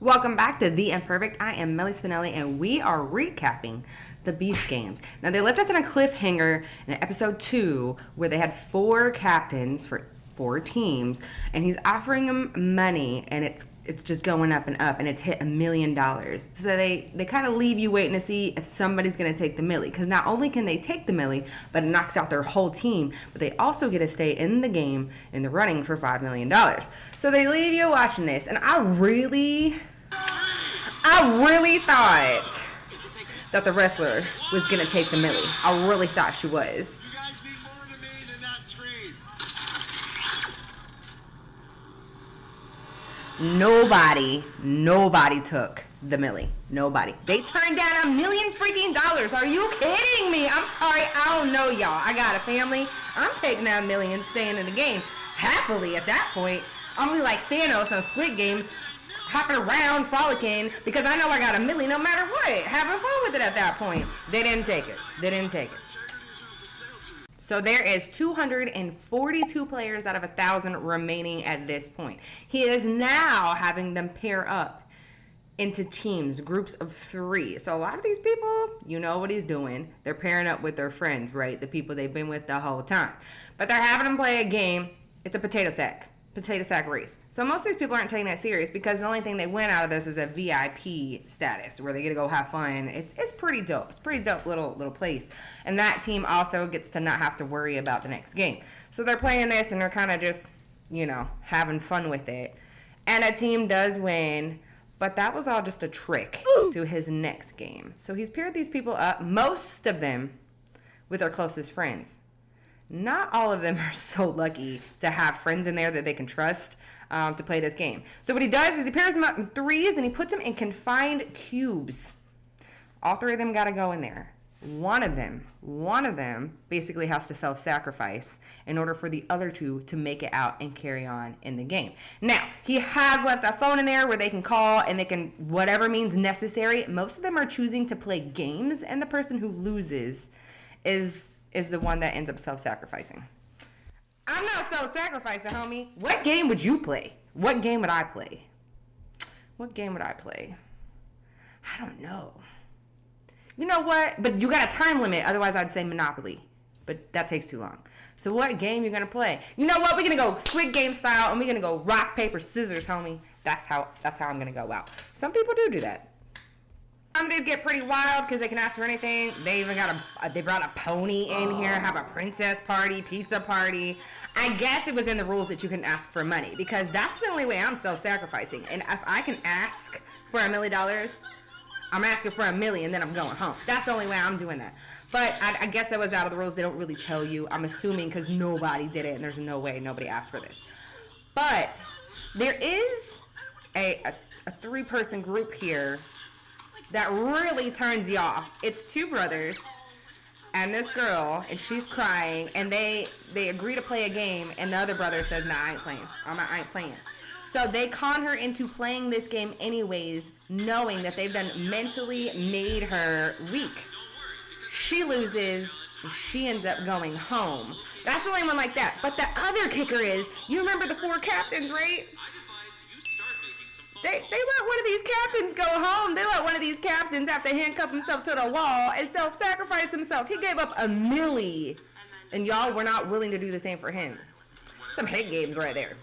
Welcome back to The Imperfect. I am Melly Spinelli, and we are recapping the Beast Games. Now, they left us in a cliffhanger in episode 2 where they had 4 captains for 4 teams, and he's offering them money, and it's just going up and up, and it's hit $1 million. So they kind of leave you waiting to see if somebody's going to take the milli, because not only can they take the milli, but it knocks out their whole team, but they also get to stay in the game, in the running for $5 million. So they leave you watching this, and I really thought that the wrestler was going to take the milli. I really thought she was. You guys mean more to me than that screen. Nobody took the milli. Nobody. They turned down $1 million freaking dollars. Are you kidding me? I'm sorry. I don't know, y'all. I got a family. I'm taking that $1 million, staying in the game happily at that point. I'm gonna be like Thanos on Squid Games, hopping around, frolicking, because I know I got $1 million no matter what. Having fun with it at that point. They didn't take it. So there is 242 players out of 1,000 remaining at this point. He is now having them pair up into teams, groups of 3. So a lot of these people, you know what he's doing. They're pairing up with their friends, right? The people they've been with the whole time. But they're having them play a game. It's a potato sack race. So most of these people aren't taking that serious, because the only thing they win out of this is a VIP status where they get to go have fun. It's pretty dope. It's a pretty dope little place. And that team also gets to not have to worry about the next game. So they're playing this and they're kind of just, having fun with it. And a team does win, but that was all just a trick to his next game. So he's paired these people up, most of them with their closest friends. Not all of them are so lucky to have friends in there that they can trust to play this game. So what he does is he pairs them up in 3s, and he puts them in confined cubes. All 3 of them got to go in there. One of them basically has to self-sacrifice in order for the other 2 to make it out and carry on in the game. Now, he has left a phone in there where they can call and they can, whatever means necessary. Most of them are choosing to play games, and the person who loses is the one that ends up self-sacrificing. I'm not self-sacrificing, homie. What game would you play? What game would I play? I don't know. You know what? But you got a time limit. Otherwise, I'd say Monopoly. But that takes too long. So what game you going to play? You know what? We're going to go Squid Game style, and we're going to go rock, paper, scissors, homie. That's how I'm going to go out. Some people do that. Some of these get pretty wild because they can ask for anything. They even they brought a pony in here, have a princess party, pizza party. I guess it was in the rules that you can ask for money, because that's the only way I'm self-sacrificing. And if I can ask for $1 million, I'm asking for $1 million, then I'm going home. That's the only way I'm doing that. But I guess that was out of the rules. They don't really tell you. I'm assuming because nobody did it, and there's no way nobody asked for this. But there is a 3-person group here that really turns you off. It's 2 brothers and this girl, and she's crying, and they agree to play a game, and the other brother says, nah, I ain't playing. I ain't playing. So they con her into playing this game anyways, knowing that they've done mentally made her weak. She loses, and she ends up going home. That's the only one like that. But the other kicker is, you remember the 4 captains, right? They let one of these captains go home. They let one of these captains have to handcuff himself to the wall and self-sacrifice himself. He gave up $1 million, and y'all were not willing to do the same for him. Some head games right there.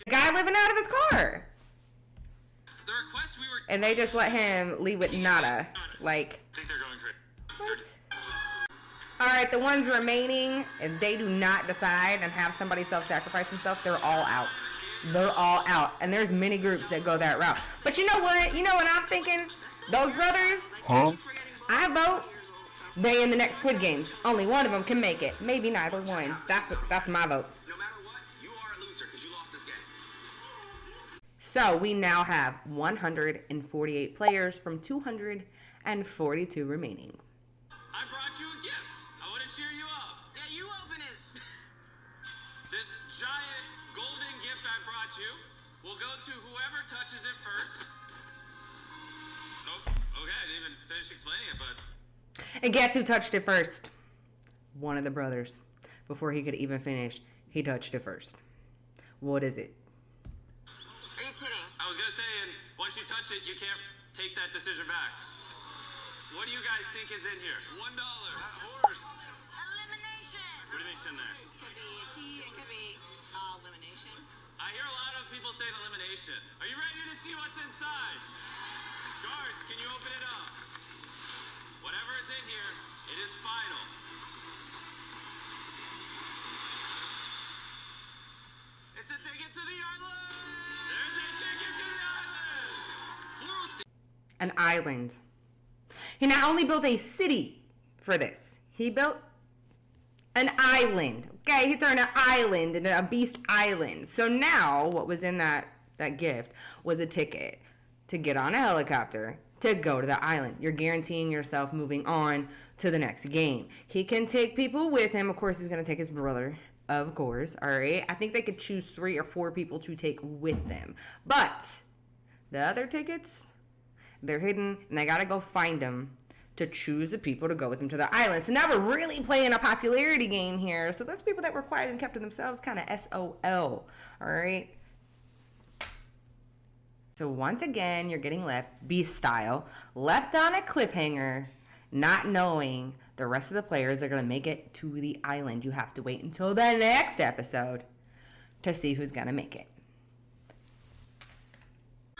The guy living out of his car. And they just let him leave with nada. Like, what? Alright, the ones remaining, if they do not decide and have somebody self-sacrifice himself, they're all out. They're all out. And there's many groups that go that route. But you know what? You know what I'm thinking? Those brothers, I vote they in the next Squid Games. Only one of them can make it. Maybe neither one. That's my vote. No matter what, you are a loser because you lost this game. So we now have 148 players from 242 remaining. I brought you a gift. I want to cheer you up. Yeah, you open it. This giant golden gift I brought you will go to whoever touches it first. Nope. Okay, I didn't even finish explaining it, but... And guess who touched it first? One of the brothers. Before he could even finish, he touched it first. What is it? Are kidding. I was gonna say, and once you touch it, you can't take that decision back. What do you guys think is in here? $1. That horse. Elimination. What do you think's in there? Could be a key. It could be elimination. I hear a lot of people saying elimination. Are you ready to see what's inside? Guards, can you open it up? Whatever is in here, it is final. It's a ticket to the island! There's a ticket to the island! Floral An island. He not only built a city for this, he built an island. Okay, he turned an island into a beast island. So now what was in that gift was a ticket to get on a helicopter to go to the island. You're guaranteeing yourself moving on to the next game. He can take people with him. Of course, he's going to take his brother. Of course, all right? I think they could choose 3 or 4 people to take with them. But the other tickets, they're hidden, and they got to go find them to choose the people to go with them to the island. So now we're really playing a popularity game here. So those people that were quiet and kept to themselves, kind of SOL, all right? So once again, you're getting left, beast style, left on a cliffhanger, not knowing the rest of the players are going to make it to the island. You have to wait until the next episode to see who's going to make it.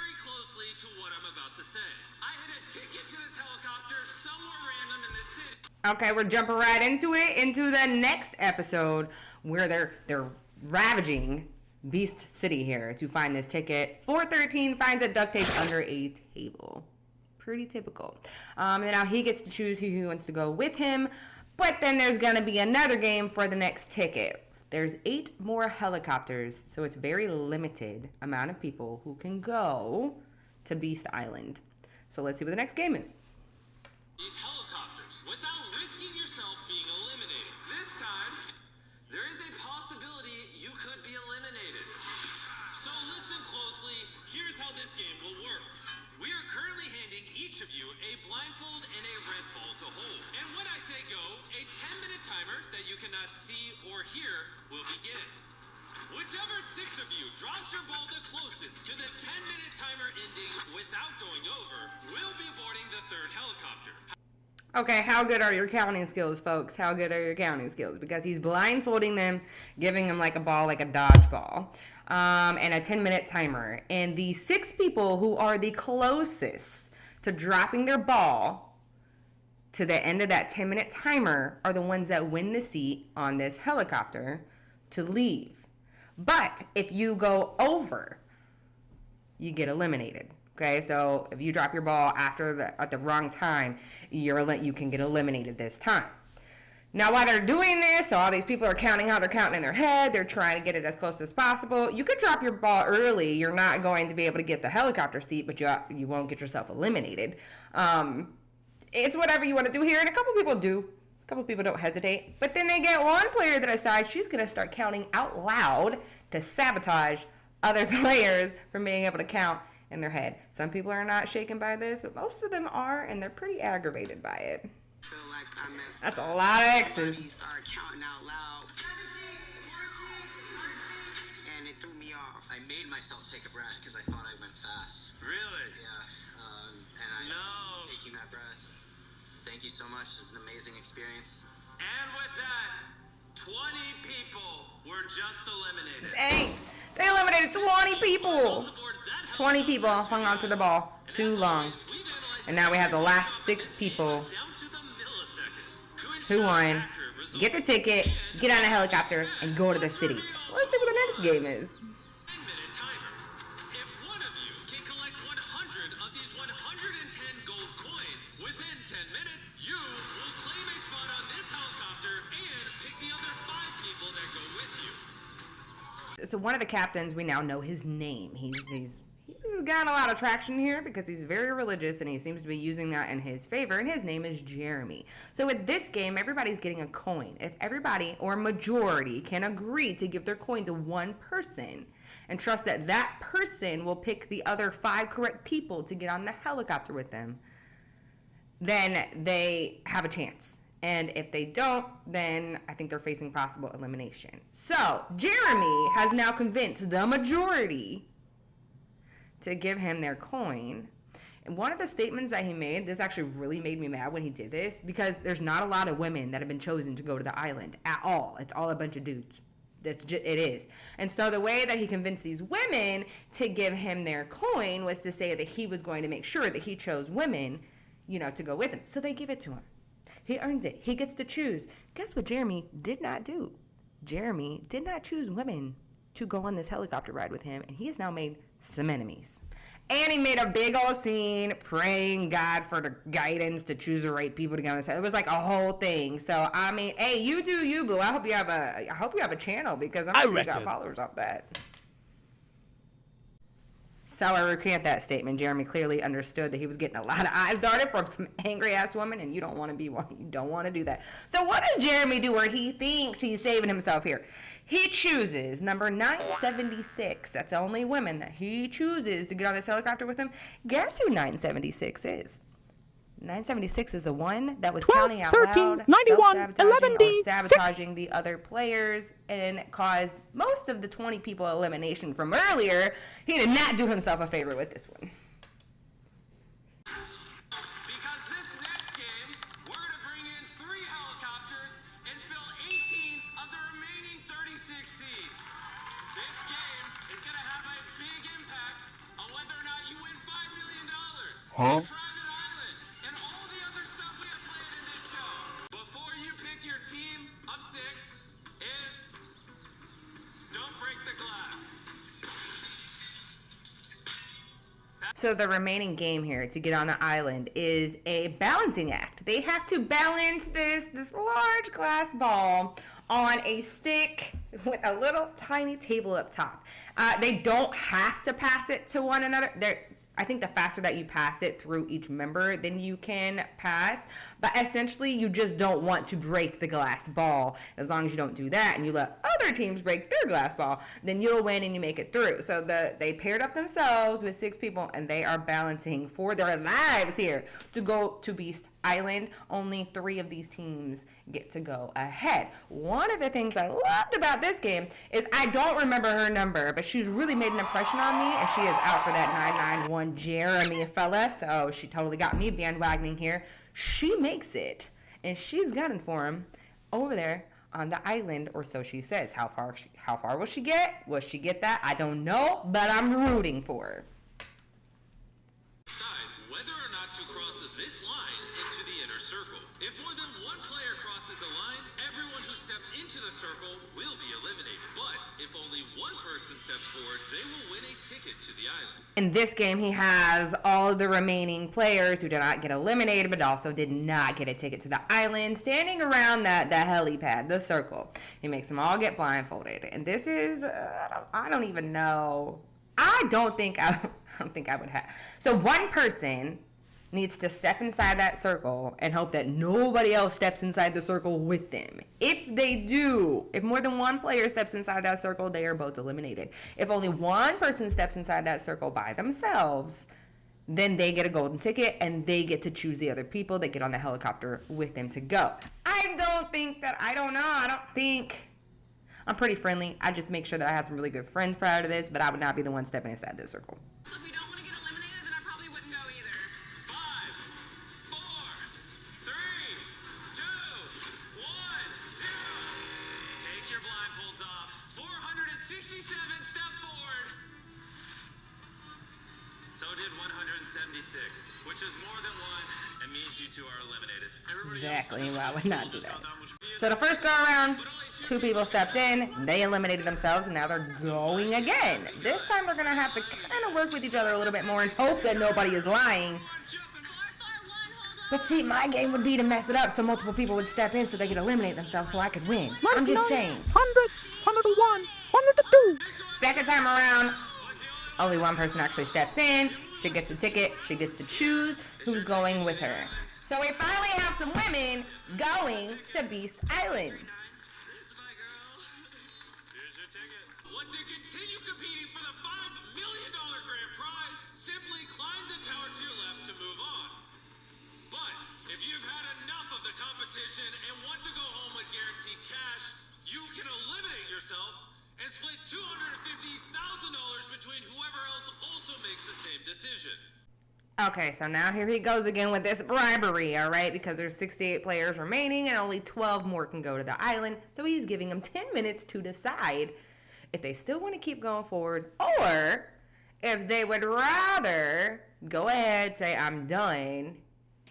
very closely to what I'm about to say. I hit a ticket to this helicopter somewhere random in this city. Okay, we're jumping right into it, into the next episode where they're ravaging Beast City here to find this ticket. 413 finds a duct tape under a table. Pretty typical. And now he gets to choose who he wants to go with him, but then there's gonna be another game for the next ticket. There's 8 more helicopters, so it's very limited amount of people who can go to Beast Island. So let's see what the next game is. These helicopters without risking yourself being eliminated. This time, there is a possibility you could be eliminated. So listen closely. Here's how this game will work. We are currently handing each of you a blindfold and a red ball to hold. And when I say go, a 10-minute timer that you cannot see or hear will begin. Whichever 6 of you drops your ball the closest to the 10-minute timer ending without going over will be boarding the 3rd helicopter. Okay, how good are your counting skills, folks? How good are your counting skills? Because he's blindfolding them, giving them like a ball, like a dodgeball, and a 10-minute timer. And the 6 people who are the closest to dropping their ball to the end of that 10-minute timer are the ones that win the seat on this helicopter to leave. But if you go over, you get eliminated. Okay, so if you drop your ball at the wrong time, you can get eliminated this time. Now, while they're doing this, so all these people are counting how they're counting in their head. They're trying to get it as close as possible. You could drop your ball early. You're not going to be able to get the helicopter seat, but you won't get yourself eliminated. It's whatever you want to do here, and a couple people do. A couple people don't hesitate. But then they get one player that decides she's going to start counting out loud to sabotage other players from being able to count in their head. Some people are not shaken by this, but most of them are, and they're pretty aggravated by it. Feel like I messed That's a up. lot of X's. He started counting out loud, and it threw me off. I made myself take a breath because I thought I went fast. Really? Yeah, and No. taking that breath. Thank you so much. This is an amazing experience. And with that, 20 people were just eliminated. Dang, they eliminated 20 people. 20 people hung on to the ball too long. And now we have the last 6 people who won. Get the ticket, get on a helicopter, and go to the city. Let's see what the next game is. 10-minute timer. If one of you can collect 100 of these 110 gold coins within 10 minutes, you will claim a spot on this helicopter and pick the other 5 people that go with you. So one of the captains, we now know his name. He's got a lot of traction here because he's very religious and he seems to be using that in his favor, and his name is Jeremy. So with this game, everybody's getting a coin. If everybody or majority can agree to give their coin to one person and trust that that person will pick the other 5 correct people to get on the helicopter with them, then they have a chance. And if they don't, then I think they're facing possible elimination. So Jeremy has now convinced the majority to give him their coin. And one of the statements that he made, this actually really made me mad when he did this, because there's not a lot of women that have been chosen to go to the island at all. It's all a bunch of dudes. It is. And so the way that he convinced these women to give him their coin was to say that he was going to make sure that he chose women, to go with him. So they give it to him. He earns it. He gets to choose. Guess what Jeremy did not do? Jeremy did not choose women to go on this helicopter ride with him, and he has now made some enemies. And he made a big old scene praying God for the guidance to choose the right people to go on this. It was like a whole thing. So I mean, hey, you do you, boo. I hope you have a channel, because I'm sure you got followers off that. So I recant that statement. Jeremy clearly understood that he was getting a lot of eyes darted from some angry ass woman, and you don't want to be one. You don't want to do that. So what does Jeremy do where he thinks he's saving himself here? He chooses number 976. That's the only women that he chooses to get on this helicopter with him. Guess who 976 is? 976 is the one that was 12, counting out 13, loud, 91, self-sabotaging 11, or sabotaging the other players, and caused most of the 20 people elimination from earlier. He did not do himself a favor with this one. Because this next game, we're going to bring in 3 helicopters and fill 18 of the remaining 36 seats. This game is going to have a big impact on whether or not you win $5 million. Huh? Private Island and all the other stuff we have planned in this show. Before you pick your team of 6 is don't break the glass. So the remaining game here to get on the island is a balancing act. They have to balance this large glass ball on a stick with a little tiny table up top. They don't have to pass it to one another. I think the faster that you pass it through each member, then you can pass. But essentially, you just don't want to break the glass ball. As long as you don't do that and you let other teams break their glass ball, then you'll win and you make it through. So they paired up themselves with 6 people, and they are balancing for their lives here to go to Beast Island. Only 3 of these teams get to go ahead. One of the things I loved about this game is I don't remember her number, but she's really made an impression on me, and she is out for that 991 Jeremy fella. So she totally got me bandwagoning here. She makes it, and she's gunning for him over there on the island, or so she says. How far will she get? Will she get that? I don't know, but I'm rooting for her. Decide whether or not to cross this line into the inner circle. If more than one player crosses the line, everyone who stepped into the circle will be eliminated. But if only one person steps forward, they will win a ticket to the island. In this game, he has all of the remaining players who did not get eliminated, but also did not get a ticket to the island, standing around the helipad, the circle. He makes them all get blindfolded. And this is, I don't even know. I don't think I would have. So one person needs to step inside that circle and hope that nobody else steps inside the circle with them. If they do, if more than one player steps inside that circle, they are both eliminated. If only one person steps inside that circle by themselves, then they get a golden ticket and they get to choose the other people that get on the helicopter with them to go. I'm pretty friendly. I just make sure that I have some really good friends prior to this, but I would not be the one stepping inside this circle. So if we don't want to get eliminated, then I probably wouldn't go either. 5, 4, 3, 2, 1, 0. Take your blindfolds off. 467 step forward. So did 176, which is more than 1 and means you 2 are eliminated. Exactly. Well, I would not do that. So the first go around, 2 people stepped in, they eliminated themselves, and now they're going again. This time they're going to have to kind of work with each other a little bit more and hope that nobody is lying. But see, my game would be to mess it up so multiple people would step in so they could eliminate themselves so I could win. I'm just saying. 100, 101, 102. Second time around, only one person actually steps in. She gets a ticket. She gets to choose who's going with her. So we finally have some women going to Beast Island. This is my girl. Here's your ticket. Want to continue competing for the $5 million grand prize? Simply climb the tower to your left to move on. But if you've had enough of the competition and want to go home with guaranteed cash, you can eliminate yourself and split $250,000 between whoever else also makes the same decision. Okay, so now here he goes again with this bribery, all right? Because there's 68 players remaining and only 12 more can go to the island. So he's giving them 10 minutes to decide if they still want to keep going forward or if they would rather go ahead, say, I'm done,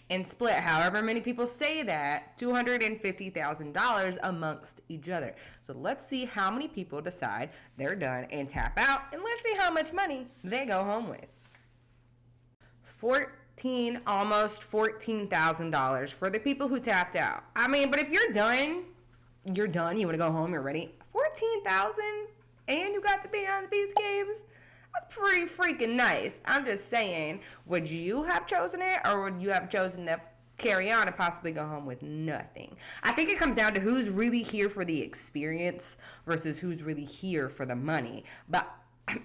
and split however many people say that, $250,000 amongst each other. So let's see how many people decide they're done and tap out, and let's see how much money they go home with. Almost $14,000 for the people who tapped out. I mean, but if you're done, you want to go home, you're ready. $14,000 and you got to be on these games. That's pretty freaking nice. I'm just saying, would you have chosen it or would you have chosen to carry on and possibly go home with nothing? I think it comes down to who's really here for the experience versus who's really here for the money. But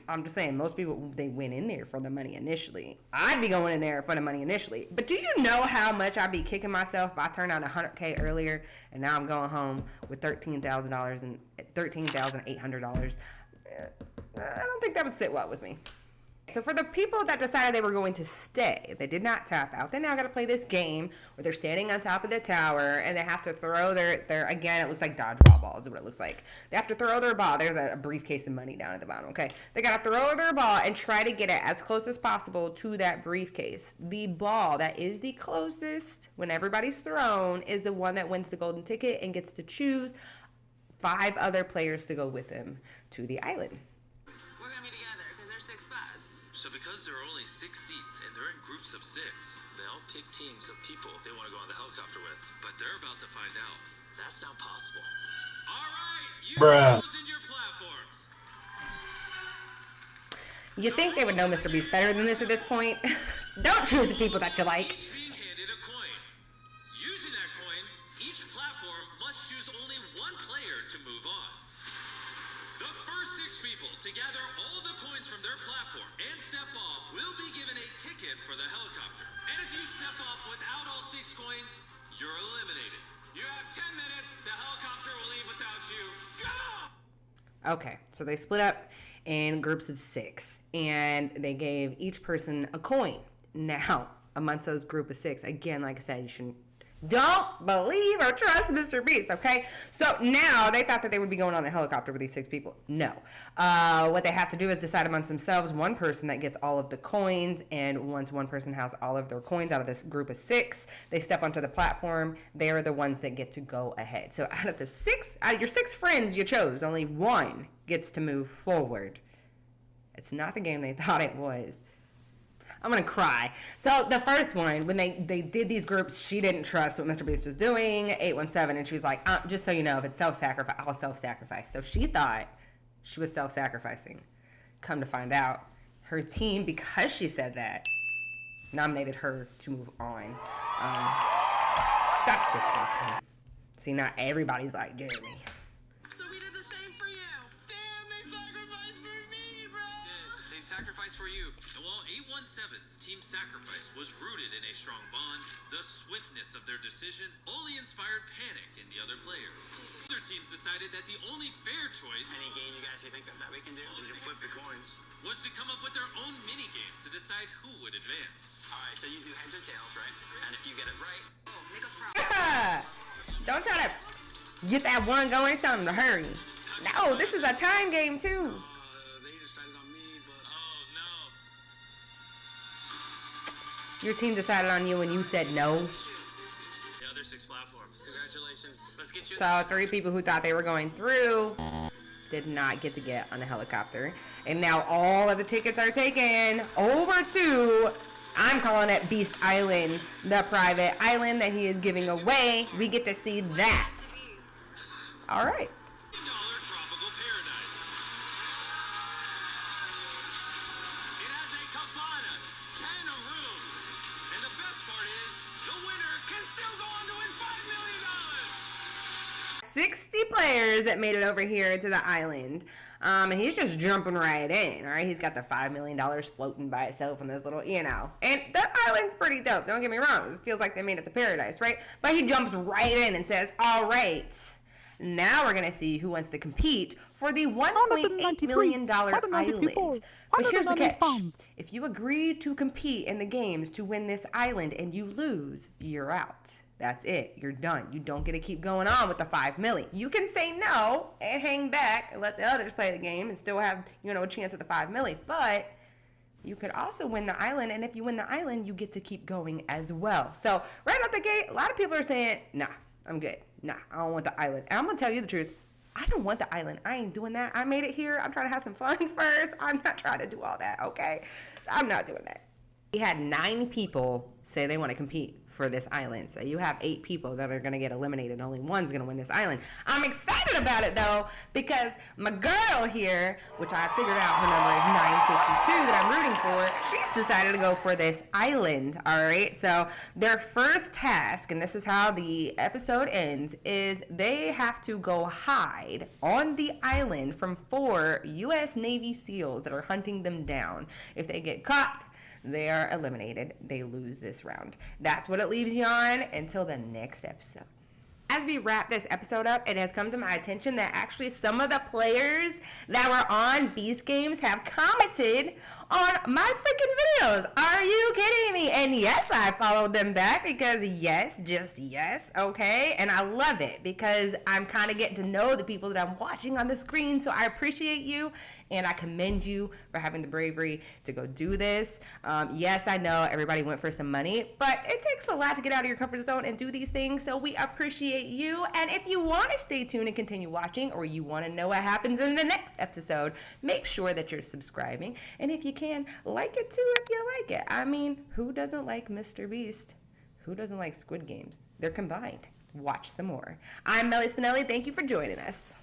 I'm just saying, most people, they went in there for the money initially. I'd be going in there for the money initially. But do you know how much I'd be kicking myself if I turned out $100K earlier and now I'm going home with $13,000 and $13,800? I don't think that would sit well with me. So for the people that decided they were going to stay, they did not tap out. They now got to play this game where they're standing on top of the tower and they have to throw their again, it looks like dodgeball balls is what it looks like. They have to throw their ball. There's a briefcase of money down at the bottom, okay? They got to throw their ball and try to get it as close as possible to that briefcase. The ball that is the closest when everybody's thrown is the one that wins the golden ticket and gets to choose 5 other players to go with them to the island. We're gonna be together because there's 6 spots. So because there are only 6 seats and they're in groups of 6, they all pick teams of people they want to go on the helicopter with. But they're about to find out. That's not possible. All right, you've Bruh. chosen your platforms. You think they would know Mr. Beast better than this at this point? Don't choose the people that you like. Each being handed a coin. Using that coin, each platform must choose only one player to move on. The first 6 people to gather all the coins from their platform and step off will be given a ticket for the helicopter. And if you step off without all 6 coins, you're eliminated. You have 10 minutes. The helicopter will leave without you. Go! Okay, so they split up in groups of 6, and they gave each person a coin. Now, amongst those group of 6, again, like I said, you don't believe or trust Mr. Beast, okay? So now they thought that they would be going on the helicopter with these 6 people. No. What they have to do is decide amongst themselves one person that gets all of the coins, and once one person has all of their coins out of this group of 6, they step onto the platform. They are the ones that get to go ahead. So out of your 6 friends you chose, only one gets to move forward. It's not the game they thought it was. I'm gonna cry. So the first one, when they did these groups, she didn't trust what Mr. Beast was doing, 817, and she was like, just so you know, if it's self-sacrifice, I'll self-sacrifice. So she thought she was self-sacrificing. Come to find out, her team, because she said that, nominated her to move on. That's just awesome. See, not everybody's like Jeremy. So we did the same for you. Damn, they sacrificed for me, bro. They sacrificed for you. While 817's team sacrifice was rooted in a strong bond, the swiftness of their decision only inspired panic in the other players. Other teams decided that the only fair choice Any game you guys think that we can do? We can flip the coins. was to come up with their own minigame to decide who would advance. All right, so you do heads or tails, right? And if you get it right, Oh, make us proud. Don't try to get that one going. It's time to hurry. No, this is a time game too. They decided on me, but oh no. Your team decided on you and you said no. The other 6 platforms. congratulations. Let's get you. So 3 people who thought they were going through did not get to get on a helicopter. And now all of the tickets are taken over to, I'm calling it Beast Island, the private island that he is giving away. We get to see that. All right. $1 tropical paradise. It has a cabana, 10 rooms, and the best part is the winner can still go on to win $5 million. 60 players that made it over here to the island. And he's just jumping right in, all right? He's got the $5 million floating by itself in this little, And that island's pretty dope, don't get me wrong. It feels like they made it to paradise, right? But he jumps right in and says, all right, Now we're going to see who wants to compete for the $1.8 million island. But here's the catch. If you agree to compete in the games to win this island and you lose, you're out. That's it. You're done. You don't get to keep going on with the $5 million. You can say no and hang back and let the others play the game and still have, a chance at the $5 million. But you could also win the island, and if you win the island, you get to keep going as well. So right out the gate, a lot of people are saying, nah, I'm good. Nah, I don't want the island. And I'm going to tell you the truth. I don't want the island. I ain't doing that. I made it here. I'm trying to have some fun first. I'm not trying to do all that, okay? So I'm not doing that. We had 9 people say they want to compete for this island. So you have 8 people that are going to get eliminated. Only one's going to win this island. I'm excited about it, though, because my girl here, which I figured out her number is 952 that I'm rooting for, she's decided to go for this island, all right? So their first task, and this is how the episode ends, is they have to go hide on the island from 4 U.S. Navy SEALs that are hunting them down. If they get caught, they are eliminated. They lose this round. That's what it leaves you on until the next episode. As we wrap this episode up, it has come to my attention that actually some of the players that were on Beast Games have commented on my freaking videos. Are you kidding me? And yes, I followed them back because yes, just yes, okay? And I love it because I'm kind of getting to know the people that I'm watching on the screen, so I appreciate you and I commend you for having the bravery to go do this. Yes, I know everybody went for some money, but it takes a lot to get out of your comfort zone and do these things, so we appreciate you. And if you want to stay tuned and continue watching, or you want to know what happens in the next episode, make sure that you're subscribing. And if you can, like it too if you like it. I mean, who doesn't like Mr. Beast? Who doesn't like Squid Games? They're combined. Watch some more. I'm Melly Spinelli. Thank you for joining us.